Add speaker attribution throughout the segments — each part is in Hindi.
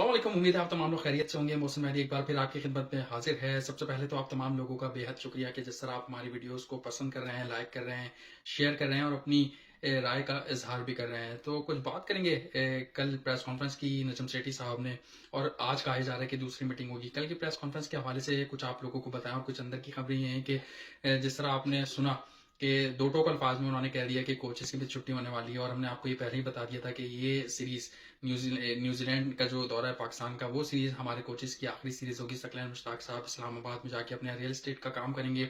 Speaker 1: अस्सलाम वालेकुम। उम्मीद है आप तमाम लोग खैरियत से होंगे। मौसम मेहदी एक बार फिर आपकी खिदमत में हाजिर है। सबसे पहले तो आप तमाम लोगों का बेहद शुक्रिया कि जिस तरह आप हमारी वीडियोस को पसंद कर रहे हैं, लाइक कर रहे हैं, शेयर कर रहे हैं और अपनी राय का इजहार भी कर रहे हैं। तो कुछ बात करेंगे कल प्रेस कॉन्फ्रेंस की नजम सेठी साहब ने, और आज कहा जा रहा है कि दूसरी मीटिंग होगी। कल की प्रेस कॉन्फ्रेंस के हवाले से कुछ आप लोगों को बताएं और कुछ अंदर की खबरें ये हैं कि जिस तरह आपने सुना कि दो टोक अल्फाज में उन्होंने कह दिया कि कोचेस की भी छुट्टी होने वाली है, और हमने आपको ये पहले ही बता दिया था कि ये सीरीज न्यूजीलैंड का जो दौरा है पाकिस्तान का, वो सीरीज हमारे कोचेस की आखिरी सीरीज होगी। सकलैन मुश्ताक साहब इस्लामाबाद में जाके अपने रियल एस्टेट का काम करेंगे।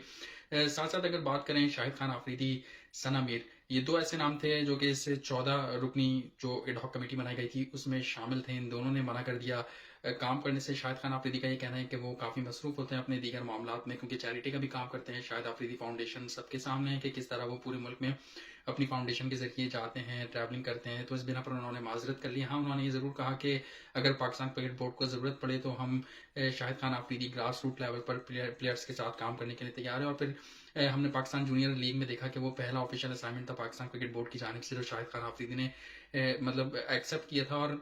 Speaker 1: साथ साथ अगर बात करें शाहिद खान आफरीदी, सना मीर, ये दो ऐसे नाम थे जो कि इससे 14 रुकनी जो एडहॉक कमेटी बनाई गई थी उसमें शामिल थे। इन दोनों ने मना कर दिया काम करने से। शाहिद खान आफरीदी का ये कहना है कि वो काफ़ी मसरूफ होते हैं अपने दीगर मामलात में, क्योंकि चैरिटी का भी काम करते हैं। शाहिद आफरीदी फाउंडेशन सबके सामने है कि किस तरह वो पूरे मुल्क में अपनी फाउंडेशन के जरिए जाते हैं, ट्रैवलिंग करते हैं। तो इस बिना पर उन्होंने माजरत कर ली। हाँ, उन्होंने ये ज़रूर कहा कि अगर पाकिस्तान क्रिकेट बोर्ड को ज़रूरत पड़े तो हम Shahid Khan Afridi grass root level पर प्लेयर्स के साथ काम करने के लिए तैयार है। और फिर हमने पाकिस्तान जूनियर लीग में देखा कि वो पहला ऑफिशियल असाइनमेंट था पाकिस्तान क्रिकेट बोर्ड की जानिब से जो शाहिद खान आफरीदी ने मतलब एक्सेप्ट किया था। और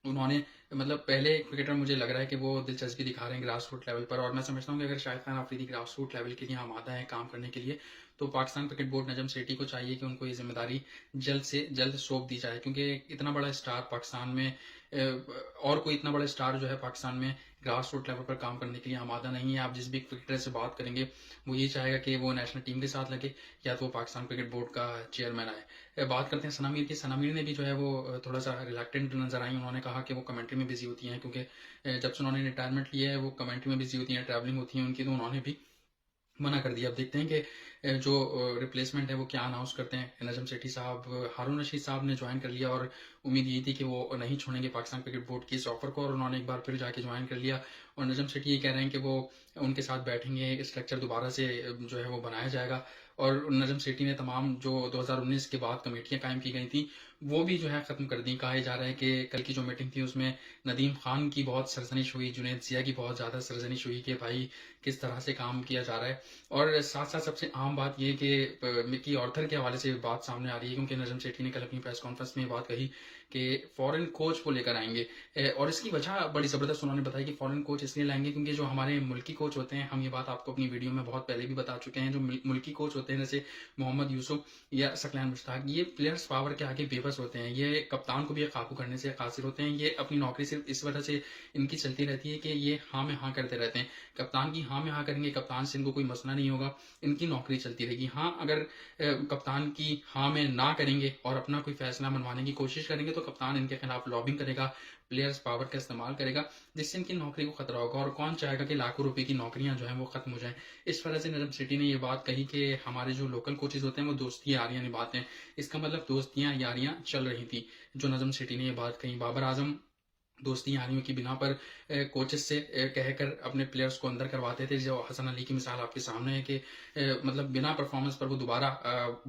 Speaker 1: उन्होंने मतलब पहले क्रिकेटर मुझे लग रहा है कि वो दिलचस्पी दिखा रहे हैं ग्रास रूट लेवल पर, और मैं समझता हूँ कि अगर Shahid Khan Afridi grass root level के लिए आमादा है काम करने के लिए, तो पाकिस्तान क्रिकेट बोर्ड नजम सेठी को चाहिए कि उनको ये जिम्मेदारी जल्द से जल्द सौंप दी जाए, क्योंकि इतना बड़ा स्टार पाकिस्तान में और कोई इतना बड़ा स्टार जो है पाकिस्तान में ग्रास रूट लेवल पर काम करने के लिए आमादा नहीं है। आप जिस भी क्रिकेटर से बात करेंगे वो ये चाहेगा कि वो नेशनल टीम के साथ लगे या तो वो पाकिस्तान क्रिकेट बोर्ड का चेयरमैन आए। बात करते हैं सना मीर की। सना मीर ने भी जो है वो थोड़ा सा रिलैक्टेंट नजर आई। उन्होंने कहा कि वो कमेंट्री में बिजी होती हैं, क्योंकि जब से उन्होंने रिटायरमेंट लिया है वो कमेंट्री में बिजी होती हैं, ट्रैवलिंग होती है उनकी, तो उन्होंने भी मना कर दिया। अब देखते हैं कि जो रिप्लेसमेंट है वो क्या अनाउंस करते हैं। नजम सेठी साहब, हारून रशीद साहब ने ज्वाइन कर लिया और उम्मीद यही थी कि वो नहीं छोड़ेंगे पाकिस्तान क्रिकेट बोर्ड की इस ऑफर को, और उन्होंने एक बार फिर जाके ज्वाइन कर लिया। और नजम सेठी ये कह रहे हैं कि वो उनके साथ बैठेंगे, स्ट्रक्चर दोबारा से जो है वो बनाया जाएगा। और नजम सेठी ने तमाम जो 2019 के बाद कमेटियां कायम की गई थी वो भी जो है खत्म कर दी। कहा जा रहा है कि कल की जो मीटिंग थी उसमें नदीम खान की बहुत सरजनिश हुई, जुनैद जिया की बहुत ज्यादा सरजनिश हुई कि भाई किस तरह से काम किया जा रहा है। और साथ साथ सबसे आम बात यह कि मिकी ऑर्थर के हवाले से बात सामने आ रही है, क्योंकि नजम सेठी ने कल अपनी प्रेस कॉन्फ्रेंस में बात कही कि फॉरेन कोच को लेकर आएंगे। और इसकी वजह बड़ी जबरदस्त उन्होंने बताई कि फॉरेन कोच इसलिए लाएंगे क्योंकि जो हमारे मुल्की कोच होते हैं, हम ये बात आपको अपनी वीडियो में बहुत पहले भी बता चुके हैं, जो मुल्की कोच होते हैं जैसे मोहम्मद यूसुफ या सकलैन मुश्ताक, ये प्लेयर्स पावर के आगे बेबस होते हैं। ये कप्तान को भी काबू करने से कासिर होते हैं। ये अपनी नौकरी सिर्फ इस वजह से इनकी चलती रहती है कि ये हाँ में हाँ करते रहते हैं। कप्तान की हाँ में हाँ करेंगे, कप्तान से इनको कोई मसला नहीं होगा, इनकी नौकरी चलती रहेगी। हाँ, अगर कप्तान की हाँ में ना करेंगे और अपना कोई फैसला मनवाने की कोशिश करेंगे तो कप्तान इनके खिलाफ लॉबिंग करेगा, प्लेयर्स पावर का इस्तेमाल करेगा, जिससे इनकी नौकरी को खतरा होगा। और कौन चाहेगा कि लाखों रुपए की नौकरियां जो हैं वो खत्म हो जाएं। इस वजह से नजम सेठी ने ये बात कही कि हमारे जो लोकल कोचेज होते हैं वो दोस्ती यारियां निभाते हैं। इसका मतलब दोस्तियां यारियां चल रही थी जो नजम सेठी ने ये बात कही। बाबर आजम दोस्ती यारियों की बिना पर कोचेस से कहकर अपने प्लेयर्स को अंदर करवाते थे। जो हसन अली की मिसाल आपके सामने है कि मतलब बिना परफॉर्मेंस पर वो दोबारा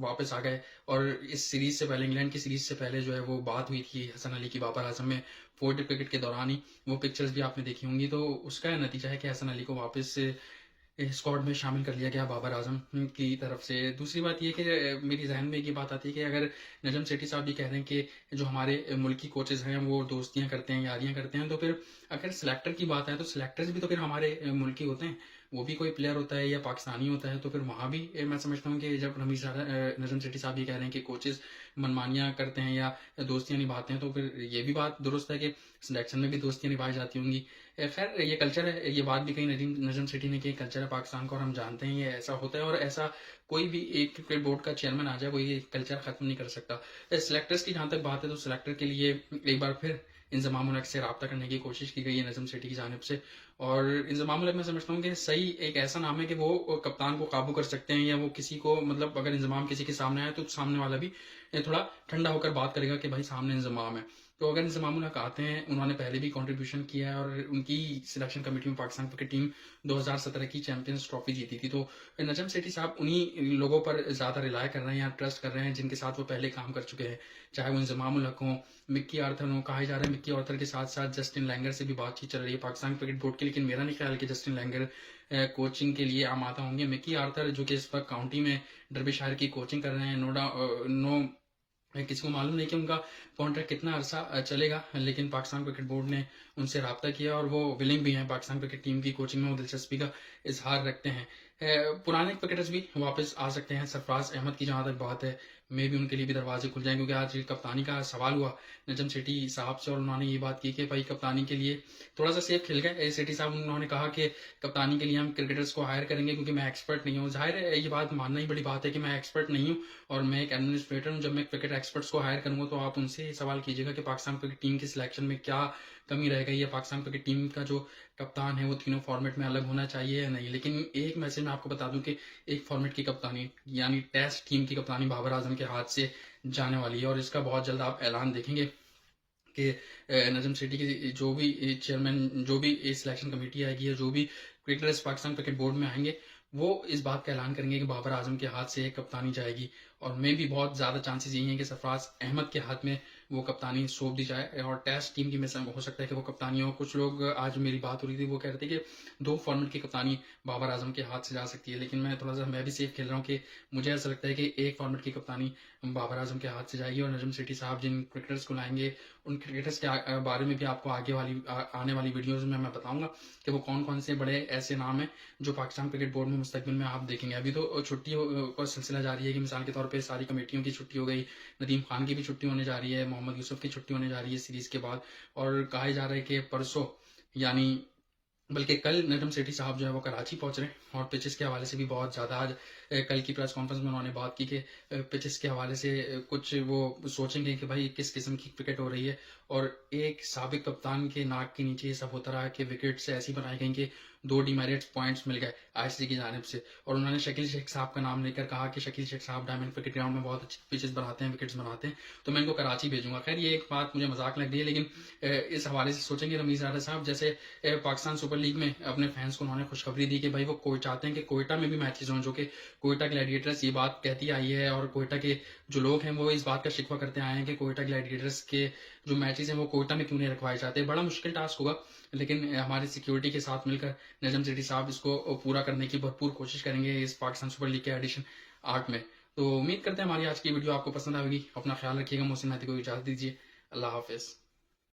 Speaker 1: वापस आ गए। और इस सीरीज से पहले, इंग्लैंड की सीरीज से पहले जो है वो बात हुई थी हसन अली की बाबर आजम में, फोर्थ क्रिकेट के दौरान ही। वो पिक्चर्स भी आपने देखी होंगी। तो उसका नतीजा है कि हसन अली को वापस स्क्वाड में शामिल कर लिया गया बाबर आजम की तरफ से। दूसरी बात यह कि मेरी जहन में ये बात आती है कि अगर नजम सेठी साहब भी कह रहे हैं कि जो हमारे मुल्की कोचेज हैं वो दोस्तियां करते हैं, यारियां करते हैं, तो फिर अगर सिलेक्टर की बात है तो सिलेक्टर्स भी तो फिर हमारे मुल्की होते हैं। वो भी कोई प्लेयर होता है या पाकिस्तानी होता है, तो फिर वहां भी मैं समझता हूँ कि जब नजम सेठी साहब ये कह रहे हैं कि कोचेज मनमानियां करते हैं या दोस्तियां निभाते हैं, तो फिर ये भी बात दुरुस्त है कि सिलेक्शन में भी दोस्तियां निभाई जाती होंगी। खैर, ये कल्चर है। ये बात भी कहीं नजम सेठी ने कि कल्चर है पाकिस्तान का और हम जानते हैं ये ऐसा होता है, और ऐसा कोई भी एक क्रिकेट बोर्ड का चेयरमैन आ जाए वो ये कल्चर खत्म नहीं कर सकता। सिलेक्टर्स की जहां तक बात है तो सिलेक्टर के लिए एक बार फिर इंजमाम उल हक से रब्ता करने की कोशिश की गई है नजम सेठी की जानिब से। और इंजमाम उल हक मैं समझता हूँ कि सही एक ऐसा नाम है कि वो कप्तान को काबू कर सकते हैं, या वो किसी को मतलब अगर इंजमाम किसी के सामने आए तो सामने वाला भी थोड़ा ठंडा होकर बात करेगा कि भाई सामने इंजमाम है। तो अगर इंजमाम उल हक आते हैं, उन्होंने पहले भी कंट्रीब्यूशन किया है और उनकी सिलेक्शन कमेटी में पाकिस्तान क्रिकेट टीम 2017 की चैंपियंस ट्रॉफी जीती थी। तो नजम सेठी साहब उन्हीं लोगों पर ज्यादा रिलाय कर रहे हैं या ट्रस्ट कर रहे हैं जिनके साथ वो पहले काम कर चुके हैं, चाहे वो इंजमाम उल हक हो, मिक्की आर्थर हो। कहा जा रहा है मिक्की आर्थर के साथ साथ जस्टिन लैंगर से भी बातचीत चल रही है पाकिस्तान क्रिकेट बोर्ड की, लेकिन मेरा नहीं ख्याल कि जस्टिन लैंगर कोचिंग के लिए आमादा होंगे। मिक्की आर्थर जो कि इस वक्त काउंटी में डर्बीशायर की कोचिंग कर रहे हैं, नो किसी को मालूम नहीं कि उनका कॉन्ट्रैक्ट कितना अरसा चलेगा, लेकिन पाकिस्तान क्रिकेट बोर्ड ने उनसे रब्ता किया और वो विलिंग भी हैं, पाकिस्तान क्रिकेट टीम की कोचिंग में वो दिलचस्पी का इजहार रखते हैं। पुराने क्रिकेटर्स भी वापस आ सकते हैं। सरफराज अहमद की जहां तक बात है, मे भी उनके लिए भी दरवाजे खुल जाएं, क्योंकि आज कप्तानी का सवाल हुआ नजम सेठी साहब से और उन्होंने ये बात की कि भाई कप्तानी के लिए थोड़ा सा सेफ खेल गए सेठी साहब। उन्होंने कहा कि कप्तानी के लिए हम क्रिकेटर्स को हायर करेंगे, क्योंकि मैं एक्सपर्ट नहीं हूँ। जाहिर है ये बात मानना ही बड़ी बात है कि मैं एक्सपर्ट नहीं हूँ और मैं एक एडमिनिस्ट्रेटर हूँ। जब मैं क्रिकेट एक्सपर्ट्स को हायर करूंगा तो आप उनसे सवाल कीजिएगा कि पाकिस्तान क्रिकेट टीम की सिलेक्शन में क्या कमी रह गई है, पाकिस्तान क्रिकेट टीम का जो कप्तान है वो तीनों फॉर्मेट में अलग होना चाहिए या नहीं। लेकिन एक मैसेज मैं आपको बता दूं कि एक फॉर्मेट की कप्तानी यानी टेस्ट टीम की कप्तानी बाबर आजम के हाथ से जाने वाली है और इसका बहुत जल्द आप ऐलान देखेंगे कि नजम सेठी की जो भी चेयरमैन, जो भी सिलेक्शन कमेटी आएगी या जो भी क्रिकेटर्स पाकिस्तान क्रिकेट बोर्ड में आएंगे, वो इस बात का ऐलान करेंगे कि बाबर आजम के हाथ से कप्तानी जाएगी। और मे भी बहुत ज़्यादा चांसेस यही हैं कि सरफराज अहमद के हाथ में वो कप्तानी सौंप दी जाए और टेस्ट टीम की में से हो सकता है कि वो कप्तानी हो। कुछ लोग, आज मेरी बात हो रही थी, वो कह रहे थे कि 2 फॉर्मेट की कप्तानी बाबर आजम के हाथ से जा सकती है, लेकिन मैं थोड़ा सा मैं भी सेफ खेल रहा हूँ कि मुझे ऐसा लगता है कि एक फॉर्मेट की कप्तानी बाबर आजम के हाथ से जाएगी और नजम सेठी साहब जिन क्रिकेटर्स को लाएंगे उन क्रिकेटर्स के बारे में भी आपको आगे वाली आने वाली वीडियोज में मैं बताऊंगा कि वो कौन कौन से बड़े ऐसे नाम हैं जो पाकिस्तान क्रिकेट बोर्ड में मुस्तकबिल में आप देखेंगे। अभी तो छुट्टी का सिलसिला जारी है कि मिसाल के तौर पे सारी कमेटियों की छुट्टी हो गई, नदीम खान की भी छुट्टी होने जा रही है, मोहम्मद यूसुफ की छुट्टी होने जा रही है सीरीज के बाद, और कहा जा रहा है कि परसों यानी बल्कि कल नजम सेठी साहब जो है वो कराची पहुंच रहे हैं और पिचेस के हवाले से भी बहुत ज़्यादा आज कल की प्रेस कॉन्फ्रेंस में उन्होंने बात की कि पिचेस के हवाले से कुछ वो सोचेंगे कि भाई किस किस्म की क्रिकेट हो रही है। और एक साबिक कप्तान के नाक के नीचे ये सब होता रहा कि विकेट्स ऐसी बनाई गई कि 2 डिमेरिट्स पॉइंट्स मिल गए आईसीसी की जानिब से। और उन्होंने शकील शेख साहब का नाम लेकर कहा कि शकील शेख साहब डायमंड क्रिकेट ग्राउंड में बहुत अच्छी पिचेस बनाते हैं, विकेट्स बनाते हैं, तो मैं इनको कराची भेजूंगा। खैर ये एक बात मुझे मजाक लग रही है, लेकिन इस हवाले से सोचेंगे रमीज राजा साहब, जैसे पाकिस्तान सुपर लीग में अपने फैंस को उन्होंने खुशखबरी दी कि भाई वो कोई चाहते हैं कि कोयटा में भी मैचेस हों, जो कि कोयटा ग्लैडिएटर्स ये बात कहती आई है और कोयटा के जो लोग हैं वो इस बात का शिकवा करते आए हैं कि कोयटा ग्लैडिएटर्स के जो मैचेस हैं वो कोयटा में क्यों नहीं रखवाए जाते। बड़ा मुश्किल टास्क होगा, लेकिन हमारी सिक्योरिटी के साथ मिलकर नजम सेठी साहब इसको पूरा करने की भरपूर कोशिश करेंगे इस पाकिस्तान सुपर लीग के एडिशन 8 में। तो उम्मीद करते हैं हमारी आज की वीडियो आपको पसंद आएगी। अपना ख्याल रखिएगा। मोहसिन मेहदी को इजाजत दीजिए। अल्लाह हाफिज।